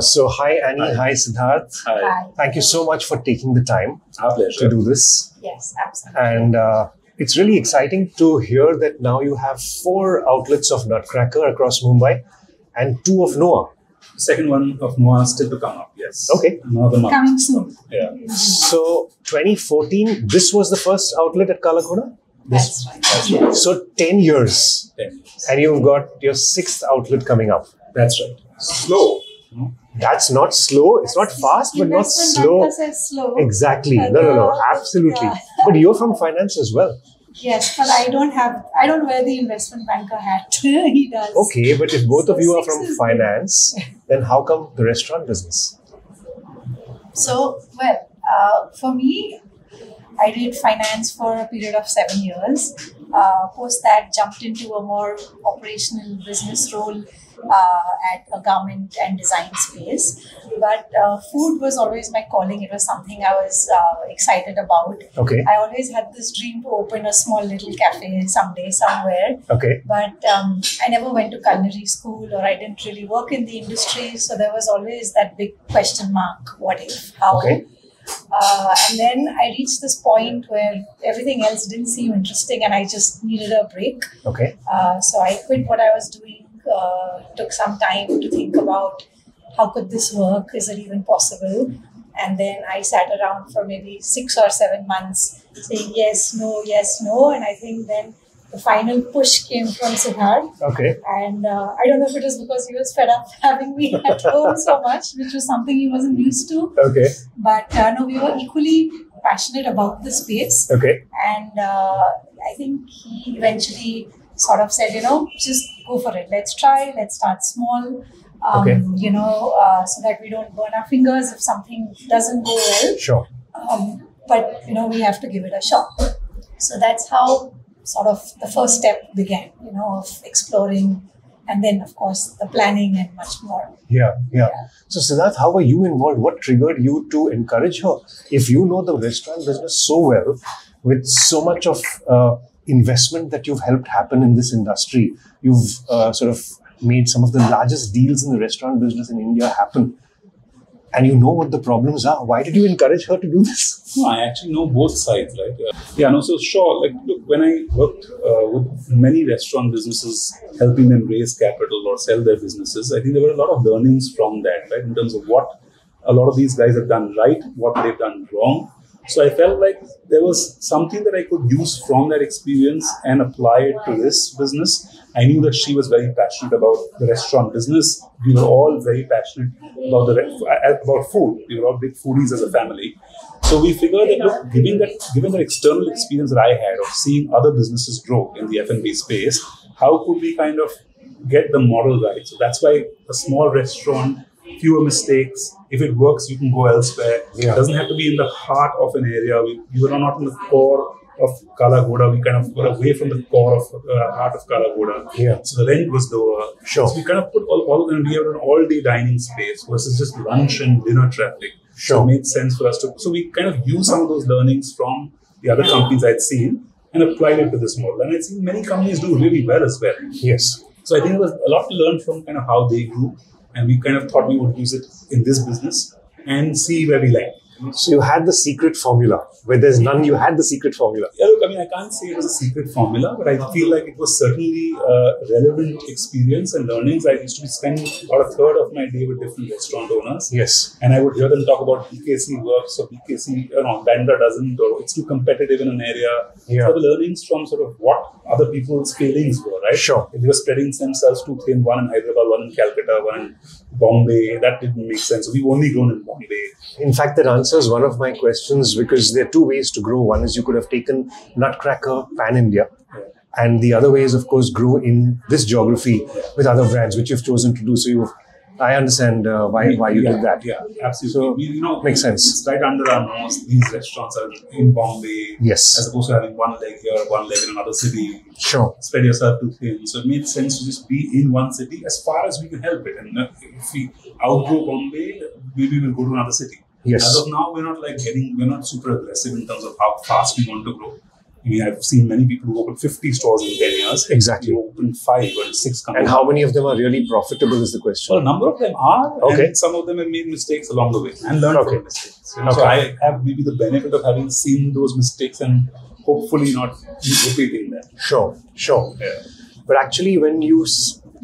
So hi Annie, hi Siddharth. Hi. Thank you so much for taking the time Our pleasure. to do this. Yes, absolutely. And it's really exciting to hear that now you have 4 outlets of Nutcracker across Mumbai and 2 of Noah. Second one of Noah still to come up, yes. Okay. Another month. Coming soon. Yeah. So 2014, this was the first outlet at Kalakoda? That's right. That's right. So 10 years. 10 years. And you've got your 6th outlet coming up. That's right. Slow. No? That's not slow. It's not fast, but not Investment slow. banker says slow. Exactly. No. Absolutely. Yeah. But you're from finance as well. Yes, but I don't wear the investment banker hat. He does. Okay, but if both of So you are 6 from is finance, then how come the restaurant business? So, for me, I did finance for a period of 7 years. Post that, jumped into a more operational business role at a garment and design space. But food was always my calling. It was something I was excited about. Okay. I always had this dream to open a small little cafe someday, somewhere. Okay. But I never went to culinary school, or I didn't really work in the industry. So there was always that big question mark, what if, how? Okay. And then I reached this point where everything else didn't seem interesting and I just needed a break. Okay. So I quit what I was doing, took some time to think about how could this work, is it even possible? And then I sat around for maybe 6 or 7 months saying yes, no. And I think then the final push came from Siddharth. Okay. And I don't know if it was because he was fed up having me at home so much, which was something he wasn't used to. Okay. But no, we were equally passionate about the space. Okay. And I think he eventually sort of said, just go for it. Let's try. Let's start small. Okay. So that we don't burn our fingers if something doesn't go well. Sure. But we have to give it a shot. So that's how sort of the first step began, of exploring, and then of course the planning and much more. Yeah. So Siddharth, how were you involved? What triggered you to encourage her? If you know the restaurant business so well, with so much of investment that you've helped happen in this industry, you've sort of made some of the largest deals in the restaurant business in India happen, and you know what the problems are. Why did you encourage her to do this? No, I actually know both sides, right? So sure. Look, when I worked with many restaurant businesses, helping them raise capital or sell their businesses, I think there were a lot of learnings from that, right? In terms of what a lot of these guys have done right, what they've done wrong. So I felt like there was something that I could use from that experience and apply it to this business. I knew that she was very passionate about the restaurant business. We were all very passionate about food. We were all big foodies as a family. So we figured that, look, given that external experience that I had of seeing other businesses grow in the F&B space, how could we kind of get the model right? So that's why a small restaurant, fewer mistakes. If it works, you can go elsewhere. Yeah. It doesn't have to be in the heart of an area. We were not in the core of Kalagoda. We kind of got away from the core of heart of Kalagoda. Yeah. So the rent was lower. Sure. So we kind of put and we have an all-day dining space versus just lunch and dinner traffic. Sure. So it made sense for us to. So we kind of used some of those learnings from the other companies I'd seen and applied it to this model. And I'd seen many companies do really well as well. Yes. So I think there was a lot to learn from kind of how they grew. And we kind of thought we would use it in this business and see where we land. So you had the secret formula. Where there's none, you had the secret formula. Yeah, look, I can't say it was a secret formula, but I feel like it was certainly a relevant experience and learnings. I used to spend about a third of my day with different restaurant owners. Yes. And I would hear them talk about BKC works or BKC, Bandra doesn't, or it's too competitive in an area. Yeah. So the learnings from sort of what other people's failings were, right? Sure. If they were spreading themselves too thin, one in Hyderabad, one in Calcutta, one in Bombay, that didn't make sense. So we've only grown in Bombay. In fact, that answers one of my questions, because there are 2 ways to grow. One is you could have taken Nutcracker pan-India, and the other way is, of course, grow in this geography with other brands, which you've chosen to do. So I understand why you did that. Yeah, absolutely. So, makes sense. It's right under our nose. These restaurants are in Bombay. Yes. As opposed to having one leg here, one leg in another city. Sure. Spread yourself too thin. So it made sense to just be in one city as far as we can help it. And if we outgrow Bombay, maybe we'll go to another city. Yes. As of now, we're not super aggressive in terms of how fast we want to grow. I mean, I've seen many people who open 50 stores in 10 years. Exactly. You open 5 or 6 companies. And how many of them are really profitable is the question. Well, a number of them are, okay. And some of them have made mistakes along the way and learned okay. from mistakes. So I have maybe the benefit of having seen those mistakes and hopefully not repeating them. Sure. Yeah. But actually, when you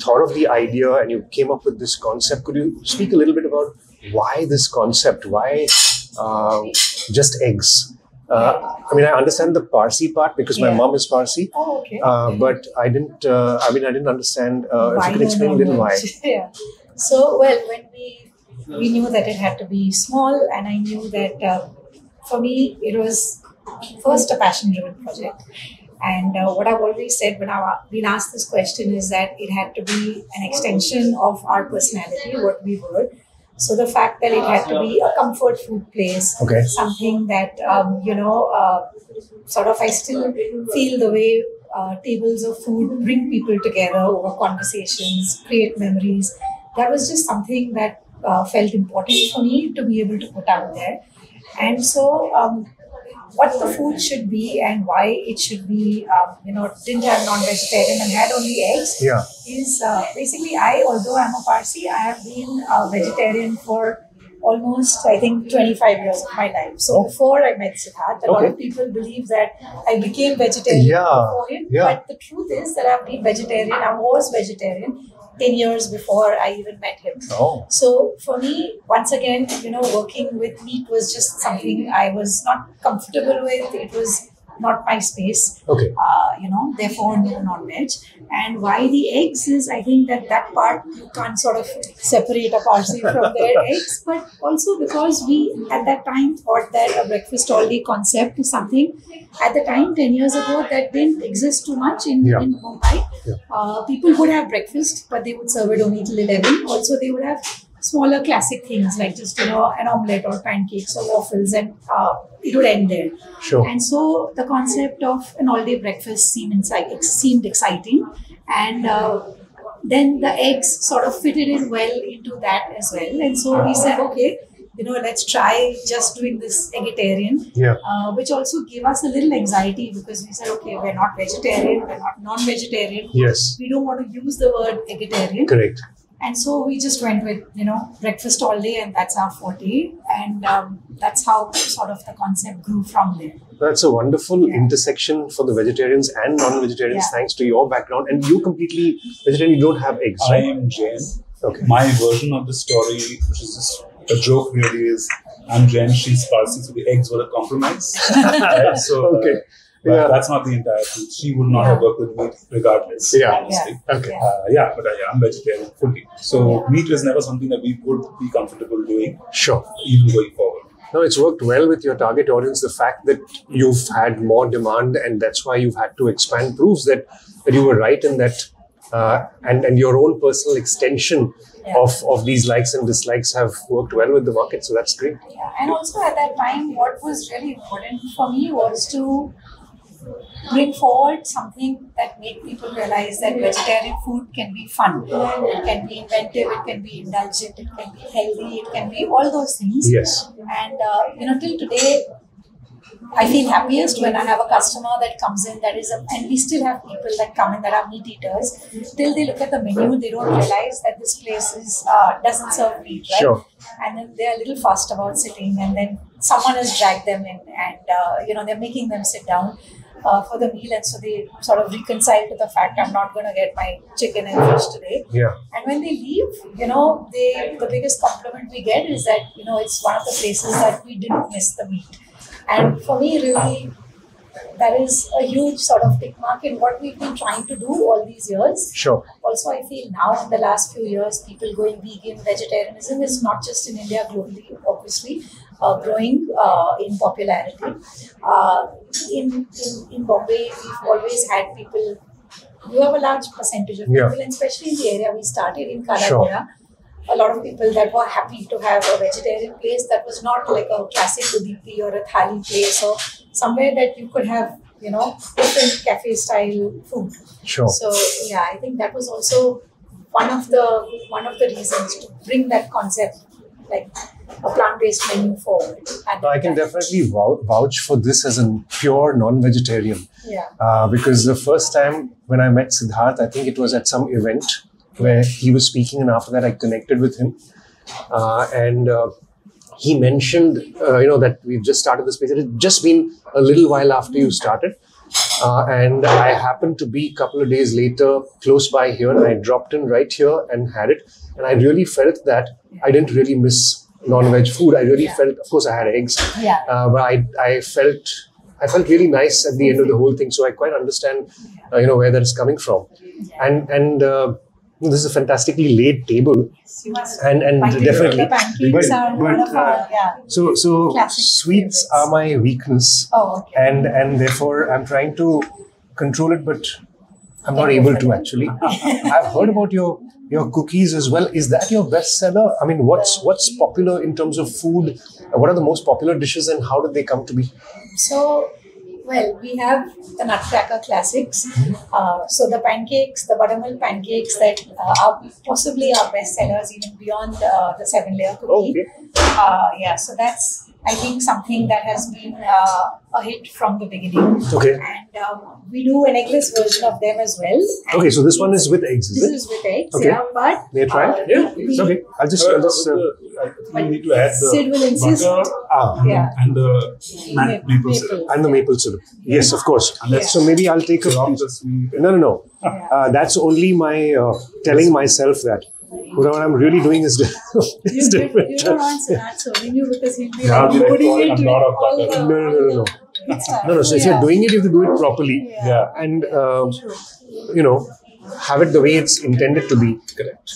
thought of the idea and you came up with this concept, could you speak a little bit about why this concept? Why just eggs? I mean, I understand the Parsi part because my mom is Parsi. Oh, okay. But I didn't. I didn't understand. If you could explain a little why. Yeah. So, well, when we knew that it had to be small, and I knew that for me it was first a passion-driven project. And what I've always said when I've been asked this question is that it had to be an extension of our personality, what we were. So the fact that it had to be a comfort food place, okay. something that, sort of I still feel the way tables of food bring people together over conversations, create memories. That was just something that felt important for me to be able to put out there. And so what the food should be and why it should be, didn't have non-vegetarian and had only eggs is basically although I'm a Parsi, I have been a vegetarian for almost, I think, 25 years of my life. So before I met Siddharth, a lot of people believe that I became vegetarian before him. But the truth is that I've been vegetarian. I was vegetarian 10 years before I even met him. So for me, once again, working with meat was just something I was not comfortable with. It was not my space. Okay. Therefore no non-veg. And why the eggs is, I think that part you can't sort of separate a Parsi from their eggs, but also because we at that time thought that a breakfast all day concept is something at the time 10 years ago that didn't exist too much in Mumbai. People would have breakfast, but they would serve it only till 11. Also, they would have smaller classic things like just an omelette or pancakes or waffles, and it would end there. Sure. And so the concept of an all-day breakfast seemed exciting, and then the eggs sort of fitted in well into that as well. And so we said, okay, let's try just doing this eggetarian, which also gave us a little anxiety because we said, okay, we're not vegetarian, we're not non-vegetarian. Yes. We don't want to use the word eggetarian. Correct. And so we just went with, breakfast all day, and that's our forte. And that's how sort of the concept grew from there. That's a wonderful intersection for the vegetarians and non-vegetarians, thanks to your background. And you completely vegetarian, you don't have eggs, right? I am Jain. Okay. My version of the story, which is just a joke really, is I'm Jain, she's Parsi, so the eggs were a compromise. Right? So, but that's not the entire truth. She would not have worked with meat regardless, honestly. Okay. But I'm vegetarian fully. So meat is never something that we would be comfortable doing. Sure. Even going forward. No, it's worked well with your target audience. The fact that you've had more demand and that's why you've had to expand proves that you were right in that, and your own personal extension of these likes and dislikes have worked well with the market. So that's great. Yeah. And also at that time, what was really important for me was to bring forward something that made people realize that vegetarian food can be fun. It can be inventive, it can be indulgent, it can be healthy, it can be all those things. Yes. And till today, I feel happiest when I have a customer that comes in and we still have people that come in that are meat eaters. Till they look at the menu, they don't realize that this place doesn't serve meat, right? Sure. And then they're a little fussed about sitting, and then someone has dragged them in, and they're making them sit down for the meal, and so they sort of reconcile to the fact I'm not going to get my chicken and fish today. Yeah. And when they leave, the biggest compliment we get is that it's one of the places that we didn't miss the meat. And for me, really, that is a huge sort of tick mark in what we've been trying to do all these years. Sure. Also, I feel now in the last few years, people going vegan, vegetarianism is not just in India, globally, obviously, growing in popularity. In Bombay, we've always had people, you have a large percentage of people, and especially in the area we started in Kalagura, a lot of people that were happy to have a vegetarian place that was not like a classic Udipi or a thali place or somewhere that you could have, different cafe style food. Sure. So I think that was also one of the reasons to bring that concept, like a plant-based menu forward. I can definitely vouch for this as a pure non-vegetarian. Yeah. Because the first time when I met Siddharth, I think it was at some event where he was speaking, and after that I connected with him. And he mentioned, that we've just started this place. It had just been a little while after you started. And I happened to be a couple of days later close by here, and I dropped in right here and had it. And I really felt that I didn't really miss non-veg food. I really felt, of course, I had eggs, but I felt really nice at the end of the whole thing. So I quite understand, where that is coming from. And this is a fantastically laid table, and definitely. The pancakes are one of our So classic sweets favorites. are my weakness, okay. and therefore I'm trying to control it, but I'm not able to actually. I've heard about your cookies as well. Is that your bestseller? I mean, what's popular in terms of food? What are the most popular dishes, and how did they come to be? So, well, we have the Nutcracker classics. So the pancakes, the buttermilk pancakes that are possibly our best sellers, even beyond the 7-layer cookie. Okay. So that's, I think, something that has been a hit from the beginning. Okay. And we do an eggless version of them as well. And Okay, so this one is with eggs, is this it? is with eggs, Okay. but May I try? It's okay. I'll just. I think we need to add the Sid will insist. butter and the maple syrup. And the maple syrup. Yes, of course. So maybe I'll take a. No. That's only my telling myself that. What I'm really doing is different. You don't answer that, so we knew because he'll be Yeah, like like putting pouring it a lot of all butter. No. good stuff. No. So if you're doing it, you have to do it properly. Yeah. And, have it the way it's intended to be. Correct.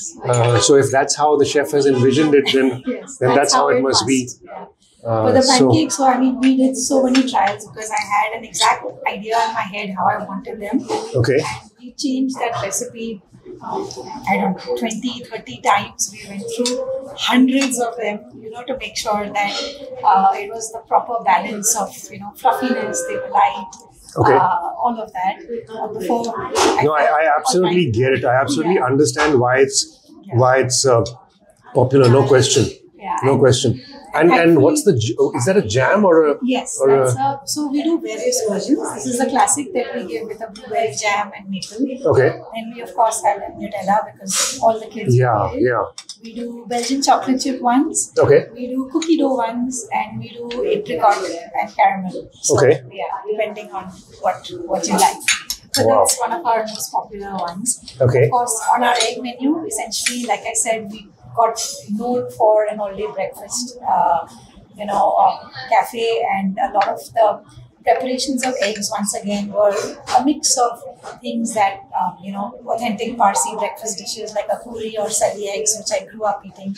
So if that's how the chef has envisioned it, then that's how it must be. Yeah. For the pancakes, we did so many trials because I had an exact idea in my head how I wanted them. Okay. And we changed that recipe, I don't know, 20, 30 times. We went through hundreds of them, to make sure that it was the proper balance of, fluffiness, they were light. Okay. All of that before. I absolutely get it. I absolutely understand why it's popular. No question. Yeah. No question. And what's is that a jam or a? Yes, or so we do various versions. This is the classic that we give with a blueberry jam and maple. Okay. And we of course have Nutella because all the kids love it. Yeah. We do Belgian chocolate chip ones. Okay. We do cookie dough ones, and we do apricot and caramel. So, Okay. Yeah, depending on what you like. So Wow. that's one of our most popular ones. Okay. Of course, on our egg menu, essentially, like I said, we got known for an all-day breakfast, cafe, and a lot of the preparations of eggs, once again, were a mix of things that, authentic Parsi breakfast dishes like a puri or sali eggs, which I grew up eating,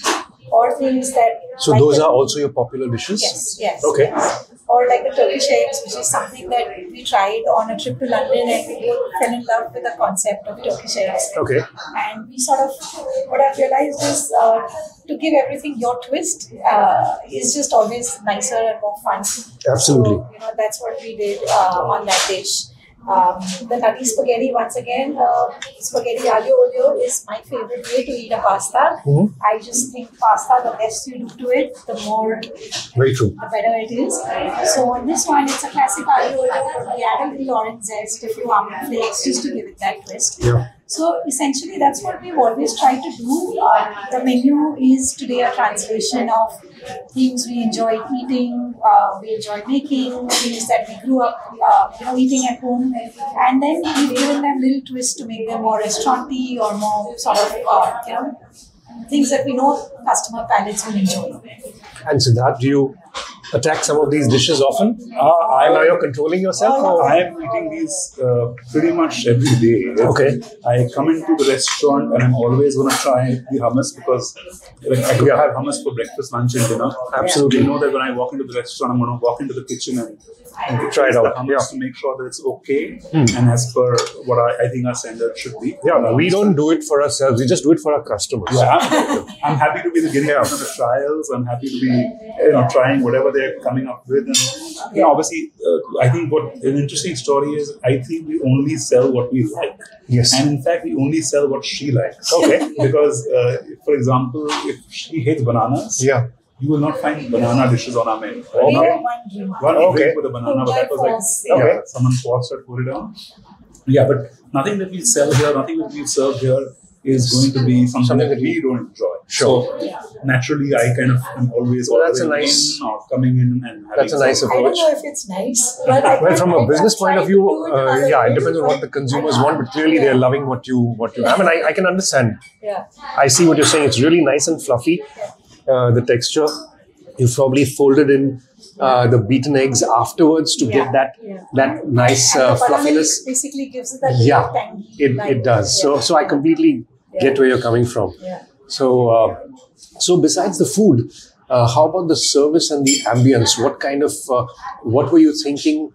or things that... So like those are also your popular dishes? Yes. Okay. Yes. Or like the Turkish eggs, which is something that we tried on a trip to London, and we both fell in love with the concept of Turkish eggs. Okay. And we sort of, what I've realized is to give everything your twist is just always nicer and more fun. Absolutely. So, that's what we did on that dish. The nutty spaghetti, once again, spaghetti aglio olio is my favorite way to eat a pasta. Mm-hmm. I just think pasta, the less you do to it, the more, Very true. the better it is. So on this one, it's a classic aglio olio, but we add a little orange zest, a few almond flakes, just to give it that twist. Yeah. So essentially, that's what we've always tried to do. The menu is today a translation of things we enjoy eating, we enjoy making, things that we grew up, eating at home, and then we've given them little twists to make them more restaurant-y or more sort of, things that we know customer palates will enjoy. And Siddharth, do you attack some of these dishes often? Now you're controlling yourself? Or? I am eating these pretty much every day. Okay. I come into the restaurant and I'm always going to try the hummus because I could have hummus for breakfast, lunch and dinner. Absolutely. I know that when I walk into the restaurant, I'm going to walk into the kitchen and Try it taste out. the hummus to make sure that it's okay and as per what I think our standard should be. Yeah, we don't do it for ourselves. We just do it for our customers. Yeah, I'm happy to be the guinea pig of the trials. I'm happy to be trying whatever they're coming up with. And obviously, I think what an interesting story is, I think we only sell what we like. Yes. And in fact, we only sell what she likes. Okay. Because, for example, if she hates bananas, Yeah. you will not find banana dishes on our menu. Right? We Not have one drink. one Okay. drink with a banana, but that was like Okay. someone forced it, put it on. Yeah, but nothing that we sell here, nothing that we serve here is going to be something that we don't enjoy. Sure. So naturally, I kind of am always Well, that's a ordering nice- in or coming in and having That's a nice some- I don't approach. know if it's nice, but I Well, from a think business I've point of tried view, to do it other yeah, it ways, depends on what the consumers want, but clearly they're loving what you have. And I can understand. Yeah. I see what you're saying. It's really nice and fluffy. The texture, you've probably folded in the beaten eggs afterwards to get that nice And the banana fluffiness. basically gives it that Yeah, little tangy. it does. So I completely get where you're coming from. Yeah. So besides the food, how about the service and the ambience? What kind of what were you thinking?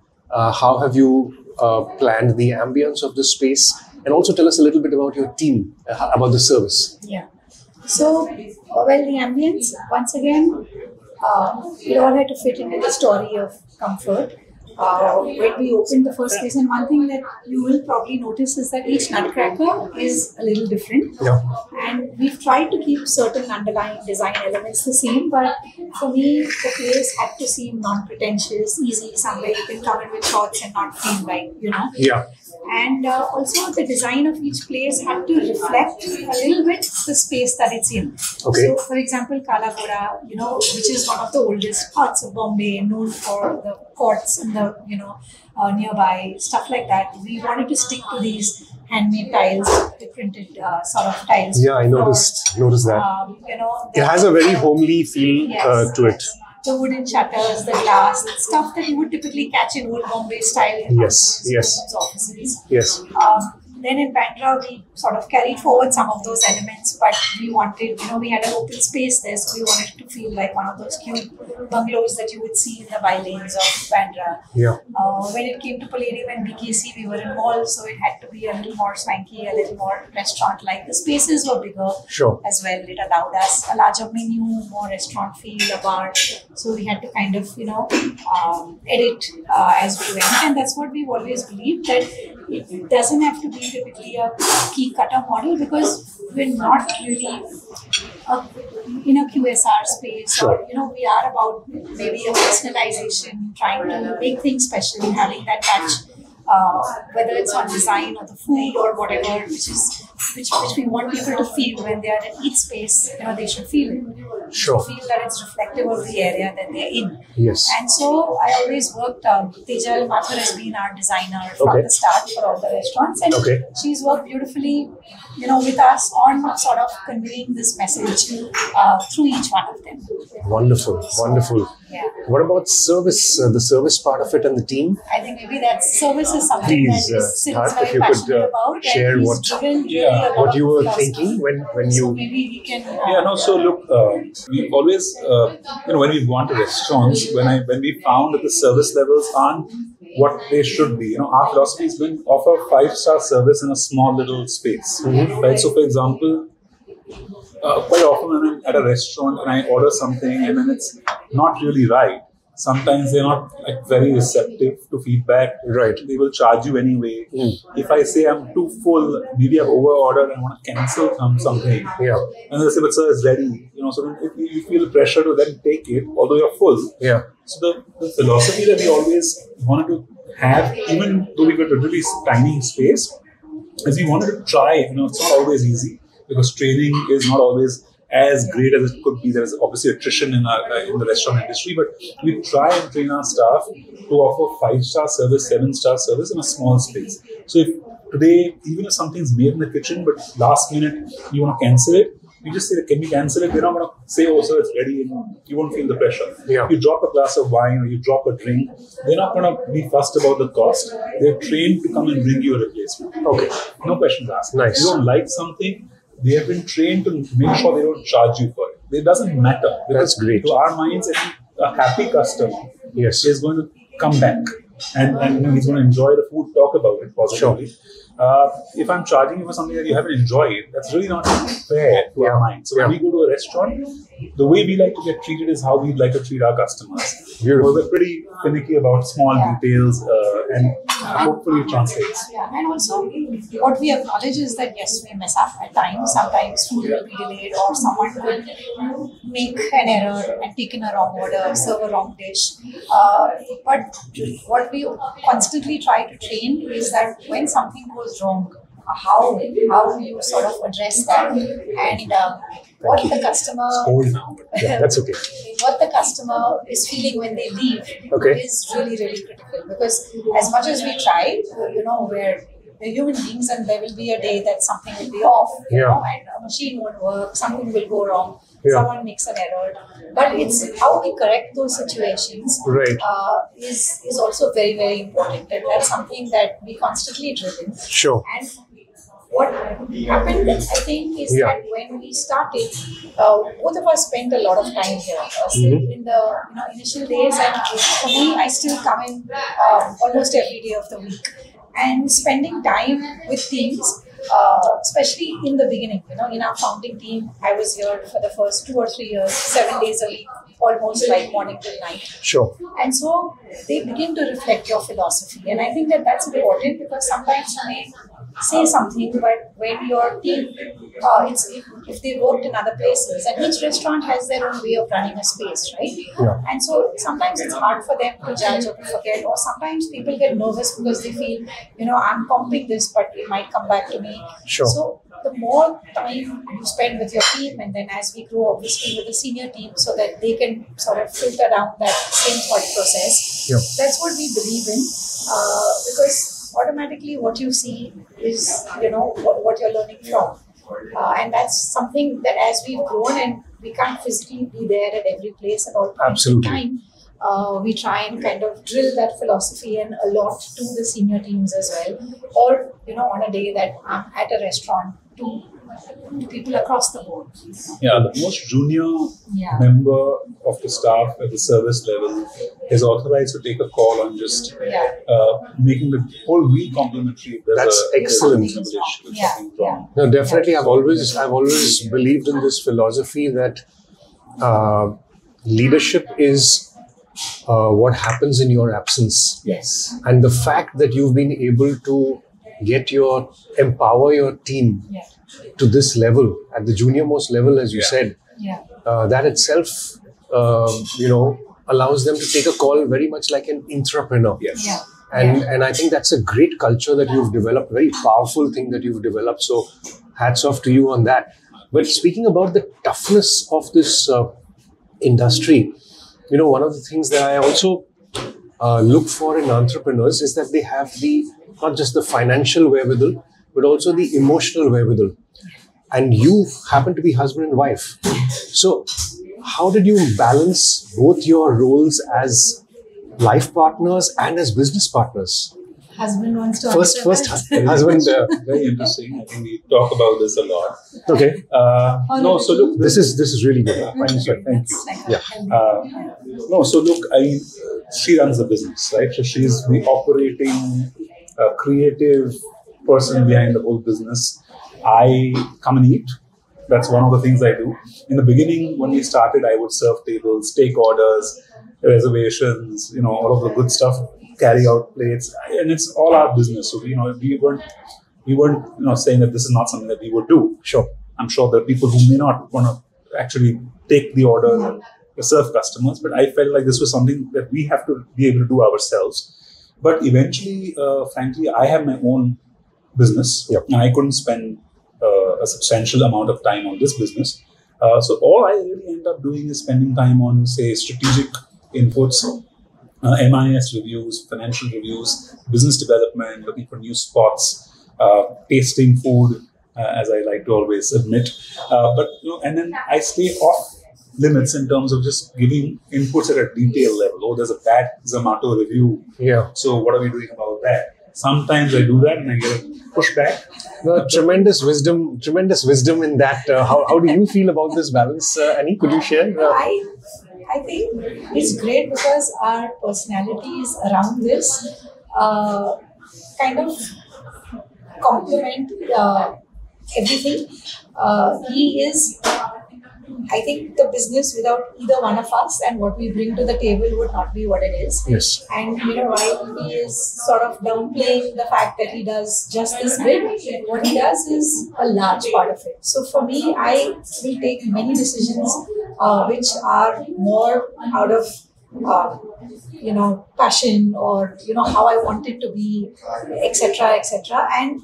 How have you planned the ambience of the space? And also tell us a little bit about your team, about the service. Yeah. So, well, the ambience, once again, it all had to fit into the story of comfort. When we opened the first place, and one thing that you will probably notice is that each Nutcracker is a little different. Yeah. And we've tried to keep certain underlying design elements the same, but for me, the place had to seem non-pretentious, easy, somewhere you can come in with thoughts and not feel like, Yeah. And also the design of each place had to reflect a little bit the space that it's in. Okay. So, for example, Kala Ghoda, which is one of the oldest parts of Bombay, known for the courts and the, nearby, stuff like that. We wanted to stick to these handmade tiles, the printed sort of tiles. Yeah, I noticed that. It has a very homely feel Yes. to it. The wooden shutters, the glass, stuff that you would typically catch in old Bombay style in Yes, yes. offices. Yes. Then in Bandra, we sort of carried forward some of those elements, but we wanted, we had an open space there, so we wanted it to feel like one of those cute bungalows that you would see in the bylanes of Bandra. Yeah. When it came to Palladium and BKC, we were in malls, so it had to be a little more swanky, a little more restaurant-like. The spaces were bigger Sure. as well. It allowed us a larger menu, more restaurant feel, a bar. So we had to kind of, edit as we went. And that's what we've always believed, that it doesn't have to be typically a key cutter model, because we're not really in a QSR space. Sure. Or, we are about maybe a personalization, trying to make things special, having that touch. Whether it's on design or the food or whatever, which we want people to feel when they are in each space, they should feel it. Sure. Feel that it's reflective of the area that they're in. Yes. And so I always worked, Tejal Mathur has been our designer from the start for all the restaurants, and she's worked beautifully, with us on sort of conveying this message through each one of them. Wonderful. Yeah. What about service, the service part of it and the team? I think maybe that service is something Please, that is Siddharth, very if you passionate could about. share and he's what- driven really a lot What you of were philosophy. thinking when So you... maybe he can. So look, we always, when we've gone to restaurants, when we found that the service levels aren't what they should be, our philosophy has been offer 5-star service in a small little space, right? So, for example, quite often when I'm at a restaurant and I order something and then it's not really right, sometimes they're not very receptive to feedback. Right. They will charge you anyway. If I say I'm too full, maybe I've over-ordered and I want to cancel something. Yeah. And they say, but sir, it's ready. So then if you feel pressure to then take it, although you're full. Yeah. So the philosophy that we always wanted to have, even though we were a really tiny space, is we wanted to try. It's not always easy because training is not always as great as it could be. There is obviously attrition in the restaurant industry, but we try and train our staff to offer 5-star service, 7-star service in a small space. So if today, even if something's made in the kitchen, but last minute you want to cancel it, you just say, can we cancel it? They're not going to say, oh, sir, it's ready. And you won't feel the pressure. Yeah. You drop a glass of wine or you drop a drink, they're not going to be fussed about the cost. They're trained to come and bring you a replacement. Okay. No questions asked. Nice. If you don't like something, they have been trained to make sure they don't charge you for it. It doesn't matter. That's great. To our minds, a happy customer is going to come back and he's going to enjoy the food, talk about it positively. Sure. If I'm charging you for something that you haven't enjoyed, that's really not fair to our minds. So when we go to a restaurant, the way we like to get treated is how we'd like to treat our customers. Beautiful. We're pretty finicky about small details, and hopefully it translates. Yeah, and also what we acknowledge is that yes, we mess up at times. Sometimes food will be delayed, or someone will make an error and take in a wrong order, serve a wrong dish. But what we constantly try to train is that when something goes wrong, how you sort of address that, and what the customer That's okay. what the customer is feeling when they leave is really, really critical, because as much as we try, we're human beings, and there will be a day that something will be off, and a machine won't work, something will go wrong, someone makes an error. But it's how we correct those situations is also very, very important, and that's something that we constantly driven. Sure. And what happened, I think, is that when we started, both of us spent a lot of time here. In the initial days, and for me, I still come in almost every day of the week, and spending time with teams, especially in the beginning. In our founding team, I was here for the first 2 or 3 years, 7 days a week, almost like morning till night. Sure. And so they begin to reflect your philosophy, and I think that that's important, because sometimes you may say something, but when your team, if they worked in other places, and each restaurant has their own way of running a space, right? Yeah. And so sometimes it's hard for them to judge or to forget, or sometimes people get nervous because they feel, I'm comping this, but it might come back to me. Sure. So the more time you spend with your team, and then as we grow, obviously with the senior team, so that they can sort of filter down that same thought process. That's what we believe in, because automatically what you see is, what you're learning from. And that's something that as we've grown, and we can't physically be there at every place at all points in time, we try and kind of drill that philosophy and a lot to the senior teams as well. Or, on a day that I'm at a restaurant, to people across the board. Yeah, the most junior member of the staff at the service level is authorized to take a call on just making the whole week complimentary. That's excellent. No, definitely. I've always believed in this philosophy that leadership is what happens in your absence. Yes. And the fact that you've been able to empower your team to this level, at the junior most level, as you said, that itself, allows them to take a call very much like an entrepreneur. And I think that's a great culture that you've developed, very powerful thing that you've developed. So hats off to you on that. But speaking about the toughness of this industry, one of the things that I also look for in entrepreneurs is that they have not just the financial wherewithal, but also the emotional wherewithal. And you happen to be husband and wife. So how did you balance both your roles as life partners and as business partners? Husband wants to First husband. Very interesting. I think we talk about this a lot. Okay. So look, this is really good. Thank you. So look, she runs the business, right? So she's the operating, creative person behind the whole business. I come and eat. That's one of the things I do. In the beginning, when we started, I would serve tables, take orders, reservations, all of the good stuff, carry out plates, and it's all our business. So we weren't saying that this is not something that we would do. Sure, I'm sure there are people who may not want to actually take the order and serve customers, but I felt like this was something that we have to be able to do ourselves. But eventually, frankly, I have my own business, and I couldn't spend a substantial amount of time on this business. So all I really end up doing is spending time on, say, strategic inputs, MIS reviews, financial reviews, business development, looking for new spots, tasting food, as I like to always admit. And then I stay off limits in terms of just giving inputs at a detail level. Oh, there's a bad Zomato review. So what are we doing about that? Sometimes I do that and I get a pushback. Tremendous wisdom in that. How do you feel about this balance, Annie? Could you share? I think it's great because our personalities around this kind of complement everything. He is I think the business without either one of us and what we bring to the table would not be what it is. Yes. And while he is sort of downplaying the fact that he does just this bit, what he does is a large part of it. So for me, I will take many decisions which are more out of passion or how I want it to be, etc., etc. And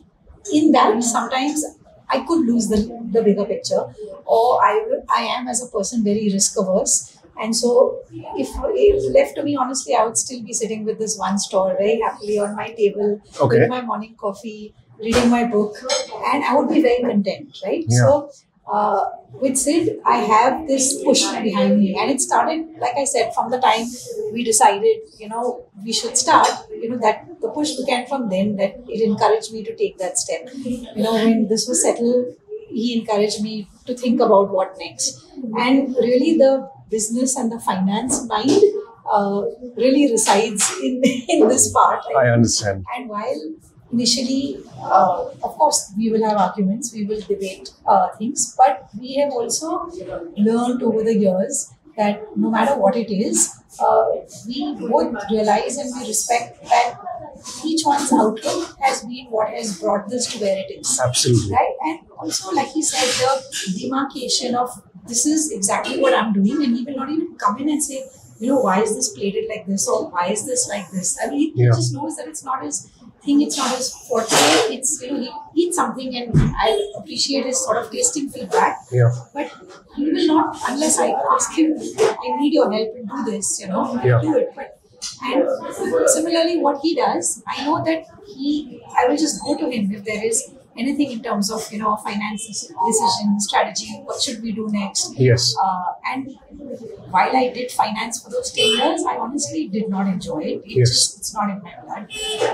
in that, sometimes I could lose the bigger picture, or I am as a person very risk averse. And so if left to me, honestly, I would still be sitting with this one store very happily on my table, with my morning coffee, reading my book, and I would be very content, right? Yeah. So with Sid, I have this push behind me, and it started, like I said, from the time we decided, we should start, that the push began from then, that it encouraged me to take that step. When this was settled, he encouraged me to think about what next. And really the business and the finance mind really resides in this part. I understand. And while initially, of course, we will have arguments, we will debate things, but we have also learned over the years that no matter what it is, we both realize and we respect that each one's outlook has been what has brought this to where it is. Absolutely. Right? And also, like he said, the demarcation of this is exactly what I'm doing, and he will not even come in and say, why is this plated like this, or why is this like this? I mean, he just knows that it's not his thing, it's not his forte. It's, he eats something, and I appreciate his sort of tasting feedback. Yeah. But he will not, unless I ask him, I need your help and do this, do it. And similarly, what he does, I know that I will just go to him if there is anything in terms of, finance decision, strategy, what should we do next? Yes. And while I did finance for those 10 years, I honestly did not enjoy it. It's not in my blood.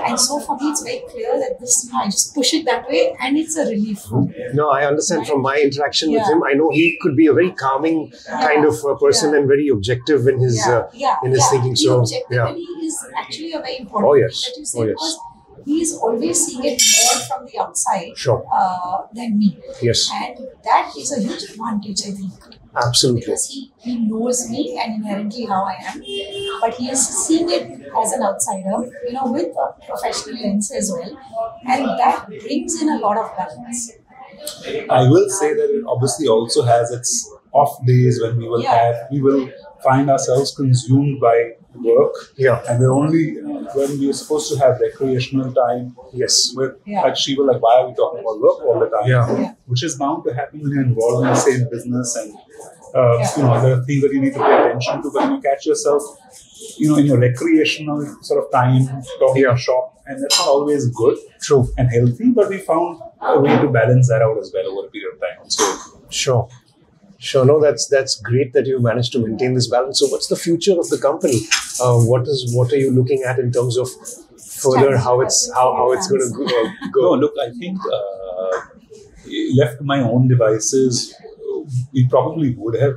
And so for me, it's very clear that this, I just push it that way, and it's a relief for me. No, I understand from my interaction with him. I know he could be a very calming kind of person and very objective in his thinking. So, objectivity is actually a very important thing that you say, because he's always seeing it more from the outside than me. Yes. And that is a huge advantage, I think. Absolutely. Because he knows me and inherently how I am, but he is seeing it as an outsider, with a professional lens as well. And that brings in a lot of balance. I will say that it obviously also has its off days when we will find ourselves consumed by work. Yeah. And we're only when we're supposed to have recreational time. Yes. Like she was like, why are we talking about work all the time? Yeah. Which is bound to happen when you're involved in the same business, and there are things that you need to pay attention to. But when you catch yourself, in your recreational sort of time, talking shop, and that's not always good, true, and healthy. But we found a way to balance that out as well over a period of time. So Sure. No, that's great that you managed to maintain this balance. So, what's the future of the company? What are you looking at in terms of further how it's going to go? No, look, I think left to my own devices, we probably would have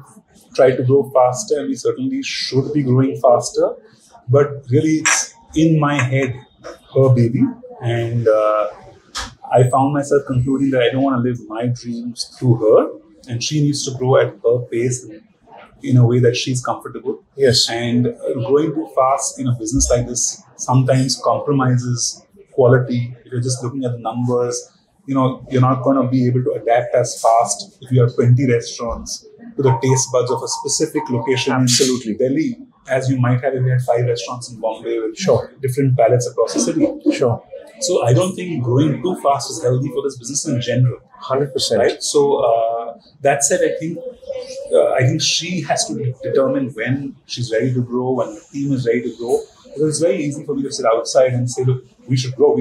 tried to grow faster, and we certainly should be growing faster. But really, it's in my head, her baby, and I found myself concluding that I don't want to live my dreams through her. And she needs to grow at her pace in a way that she's comfortable. Yes. And growing too fast in a business like this sometimes compromises quality. If you're just looking at the numbers, you're not going to be able to adapt as fast if you have 20 restaurants to the taste buds of a specific location. Absolutely. In Delhi, as you might have if you had 5 restaurants in Bombay with different palates across the city. Sure. So I don't think growing too fast is healthy for this business in general. 100%. Right? So that said, I think she has to determine when she's ready to grow, when the team is ready to grow. Because it's very easy for me to sit outside and say, look, we should grow.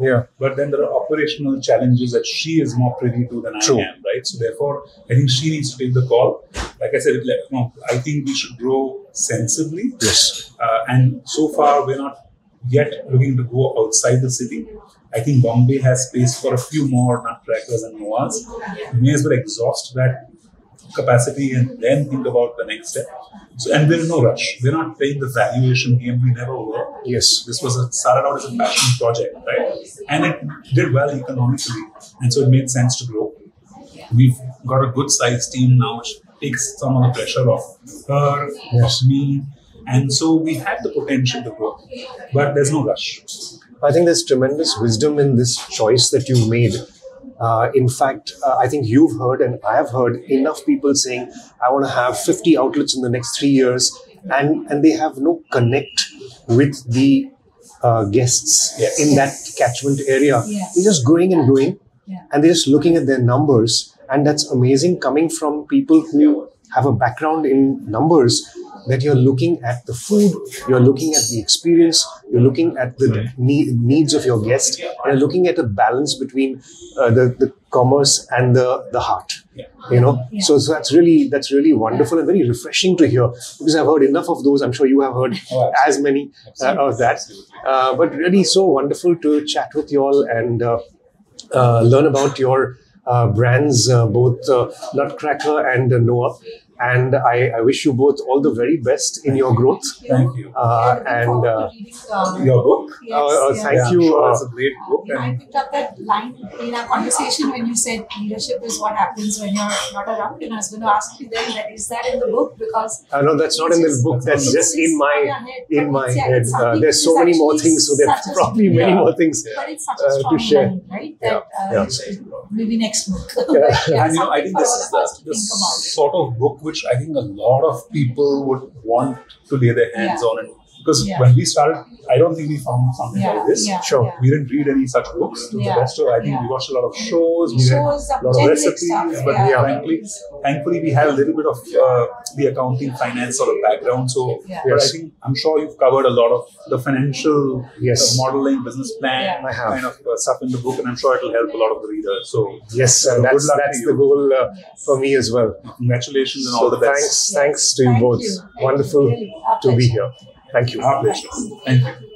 Yeah. But then there are operational challenges that she is more privy to than I am, right? So therefore, I think she needs to take the call. Like I said, I think we should grow sensibly. Yes. And so far, we're not yet looking to go outside the city. I think Bombay has space for a few more Nutcrackers and Noahs. We may as well exhaust that capacity and then think about the next step. So, and there's no rush. We're not playing the valuation game. We never were. Yes. This started out as a passion project, right? And it did well economically. And so it made sense to grow. We've got a good sized team now, which takes some of the pressure off her, Yes. of me. And so we have the potential to grow, but there's no rush. I think there's tremendous wisdom in this choice that you've made. In fact, I think you've heard and I have heard enough people saying, I want to have 50 outlets in the next 3 years, and they have no connect with the guests Yes. in that catchment area. Yes. They're just growing and growing, Yeah. and they're just looking at their numbers. And that's amazing coming from people who have a background in numbers, that you're looking at the food, you're looking at the experience, you're looking at the needs of your guest, and you're looking at a balance between the commerce and the heart. Yeah. You know, Yeah. so that's really wonderful and very refreshing to hear, because I've heard enough of those. I'm sure you have heard Oh, as many of that. But really so wonderful to chat with you all and learn about your brands, both Nutcracker and Noah. And I wish you both all the very best in your growth. Thank you. And Your book? thank Yeah, you. I'm sure it's a great book. I And picked up that line in our conversation when you said leadership is what happens when you're not around. And I was going to ask you then, that is that in the book? Because No, that's not in the book. That's just in my head. There's so many more things, so there's probably many more things But it's such a strong to share. line, right? That Yeah. maybe next book. And I think this is the sort of book which I think a lot of people would want to lay their hands on. And because when we started, I don't think we found something like this. Sure. We didn't read any such books. To the rest of, I think we watched a lot of shows, we read Shows, a lot of generic recipes, stuff, but yeah. thankfully we have a little bit of the accounting, finance sort of background. So, but I think I'm sure you've covered a lot of the financial modeling, business plan I have. kind of stuff in the book, and I'm sure it'll help a lot of the readers. So Yes, good that's luck to the you. goal for me as well. Congratulations and all the best. Thanks to you Thank both. you. Wonderful Really, our to be pleasure. here. Thank you. Our pleasure. Thank you.